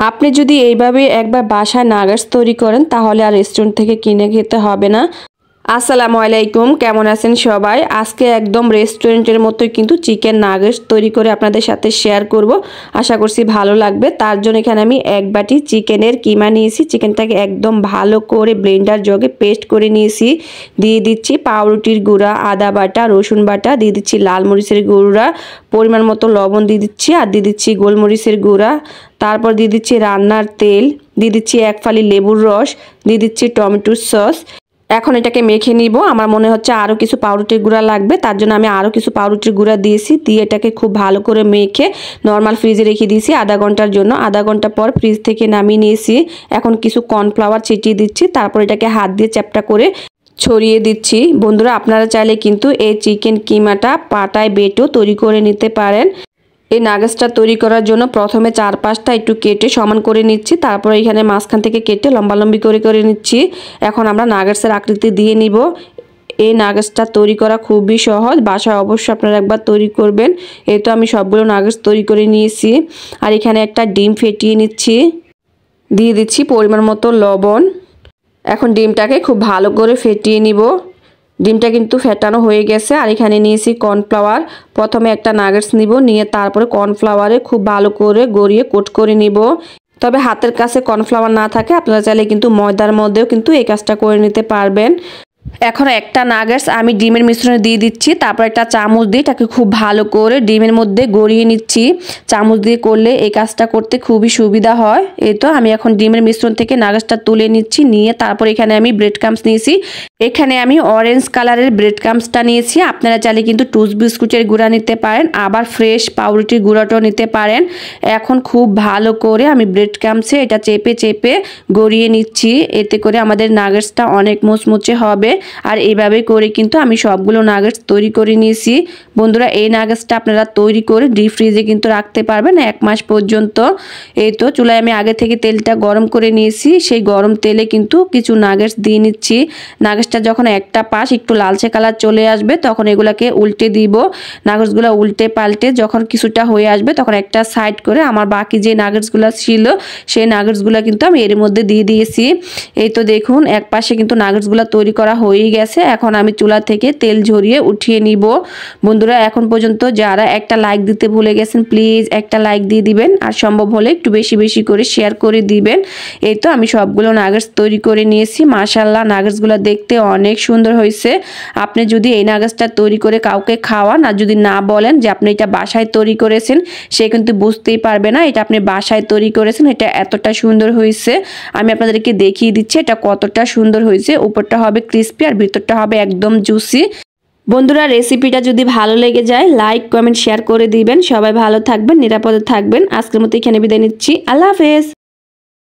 আপনি যদি এইভাবে একবার বাসায় নাগেটস তৈরি করেন তাহলে আর রেস্টুরেন্ট থেকে কিনে খেতে হবে না। আসসালামু আলাইকুম, কেমন আছেন সবাই? আজকে একদম রেস্টুরেন্টের মতোই কিন্তু চিকেন নাগেটস তৈরি করে আপনাদের সাথে শেয়ার করব। আশা করছি ভালো লাগবে। তার জন্য এখানে আমি এক বাটি চিকেনের কিমা নিয়েছি। চিকেনটাকে একদম ভালো করে ব্লেন্ডার জগে পেস্ট করে নিয়েছি। দিয়ে দিচ্ছি পাউরুটির গুঁড়া, আদা বাটা, রসুন বাটা, দিয়ে দিচ্ছি লাল মরিচের গুঁড়া, পরিমাণ মতো লবণ দিয়ে দিচ্ছি, আর দিয়ে দিচ্ছি গোলমরিচের গুঁড়া। তারপর দিয়ে দিচ্ছি রান্নার তেল, দিয়ে দিচ্ছি এক ফালি লেবুর রস, দিয়ে দিচ্ছি টমেটোর সস। এখন এটাকে মেখে নিব। আমার মনে হচ্ছে আরও কিছু পাউরুটির গুঁড়া লাগবে, তার জন্য আমি আরও কিছু পাউরুটির গুঁড়া দিয়েছি। দিয়ে এটাকে খুব ভালো করে মেখে নর্মাল ফ্রিজে রেখে দিয়েছি আধা ঘন্টার জন্য। আধা ঘন্টা পর ফ্রিজ থেকে নামিয়ে নিয়েছি। এখন কিছু কর্নফ্লাওয়ার ছিটিয়ে দিচ্ছি, তারপর এটাকে হাত দিয়ে চ্যাপটা করে ছড়িয়ে দিচ্ছি। বন্ধুরা, আপনারা চাইলে কিন্তু এই চিকেন কিমাটা পাটায় বেটেও তৈরি করে নিতে পারেন। এই নাগেটসটা তৈরি করার জন্য প্রথমে চারপাশটা একটু কেটে সমান করে নিচ্ছি, তারপরে এখানে মাঝখান থেকে কেটে লম্বালম্বি করে নিচ্ছি। এখন আমরা নাগেটসের আকৃতি দিয়ে নিব। এই নাগেটসটা তৈরি করা খুবই সহজ, বাসায় অবশ্যই আপনারা একবার তৈরি করবেন। এই তো আমি সবগুলো নাগেটস তৈরি করে নিয়েছি। আর এখানে একটা ডিম ফেটিয়ে নিচ্ছি, দিয়ে দিচ্ছি পরিমাণ মতো লবণ। এখন ডিমটাকে খুব ভালো করে ফেটিয়ে নিব। ডিমটা কিন্তু ফেটানো হয়ে গেছে। আর এখানে নিয়েছি কর্নফ্লাওয়ার। প্রথমে একটা নাগেটস নিব, নিয়ে তারপরে কর্নফ্লাওয়ারে খুব ভালো করে গড়িয়ে কোট করে নিব। তবে হাতের কাছে কর্নফ্লাওয়ার না থাকে আপনারা চাইলে কিন্তু ময়দার মধ্যেও কিন্তু এই কাজটা করে নিতে পারবেন। এখন একটা নাগেটস আমি ডিমের মিশ্রণে দিয়ে দিচ্ছি, তারপর একটা চামচ দিয়ে এটাকে খুব ভালো করে ডিমের মধ্যে গড়িয়ে নিচ্ছি। চামচ দিয়ে করলে এই কাজটা করতে খুবই সুবিধা হয়। এই তো আমি এখন ডিমের মিশ্রণ থেকে নাগেটসটা তুলে নিচ্ছি, নিয়ে তারপর এখানে আমি ব্রেড ক্রাম্বস নিয়েছি। এখানে আমি অরেঞ্জ কালারের ব্রেড ক্রাম্বসটা নিয়েছি। আপনারা চাইলে কিন্তু টোস্ট বিস্কুটের গুঁড়া নিতে পারেন, আবার ফ্রেশ পাউরুটির গুঁড়াটাও নিতে পারেন। এখন খুব ভালো করে আমি ব্রেড ক্রাম্বসে এটা চেপে চেপে গড়িয়ে নিচ্ছি। এতে করে আমাদের নাগেটসটা অনেক মুচমুচে হবে। আর এইভাবে করে কিন্তু আমি সবগুলো নাগেটস তৈরি করে নিয়েছি। বন্ধুরা, এই নাগেটসটা আপনারা তৈরি করে ডিপ ফ্রিজে কিন্তু রাখতে পারবেন 1 মাস পর্যন্ত। এই তো চুলায় আমি আগে থেকে তেলটা গরম করে নিয়েছি। সেই গরম তেলে কিন্তু কিছু নাগেটস দিয়ে নিচ্ছি। নাগেটসটা যখন একটা পাশ একটু লালচে কালার চলে আসবে তখন এগুলাকে উল্টে দিব। নাগেটসগুলো উল্টে পাল্টে যখন কিছুটা হয়ে আসবে তখন একটা সাইড করে আমার বাকি যে নাগেটসগুলো ছিল সেই নাগেটসগুলো কিন্তু আমি এর মধ্যে দিয়ে দিয়েছি। এই তো দেখুন, এক পাশে কিন্তু নাগেটসগুলো তৈরি করা হয়ে গেছে। এখন আমি চুলা থেকে তেল ঝরিয়ে উঠিয়ে নিব। বন্ধুরা, এখন পর্যন্ত যারা একটা লাইক দিতে ভুলে গেছেন প্লিজ একটা লাইক দিয়ে দিবেন, আর সম্ভব হলে একটু বেশি বেশি করে শেয়ার করে দিবেন। এই তো আমি সবগুলো নাগেটস তৈরি করে নিয়েছি। মাশাআল্লাহ, নাগেটসগুলো দেখতে অনেক সুন্দর হয়েছে। আপনি যদি এই নাগেটসটা তৈরি করে কাউকে খাওয়ান আর যদি না বলেন যে আপনি এটা বাসায় তৈরি করেছেন, সে কিন্তু বুঝতেই পারবে না এটা আপনি বাসায় তৈরি করেছেন। এটা এতটা সুন্দর হয়েছে, আমি আপনাদেরকে দেখিয়ে দিচ্ছি এটা কতটা সুন্দর হয়েছে। উপরটা হবে ক্রিস্পি আর ভিতরটা হবে একদম জুসি। বন্ধুরা, রেসিপিটা যদি ভালো লেগে যায় লাইক কমেন্ট শেয়ার করে দিবেন। সবাই ভালো থাকবেন, নিরাপদে থাকবেন। আজকের মতো এখানে বিদায় নিচ্ছি। আল্লাহ হাফেজ।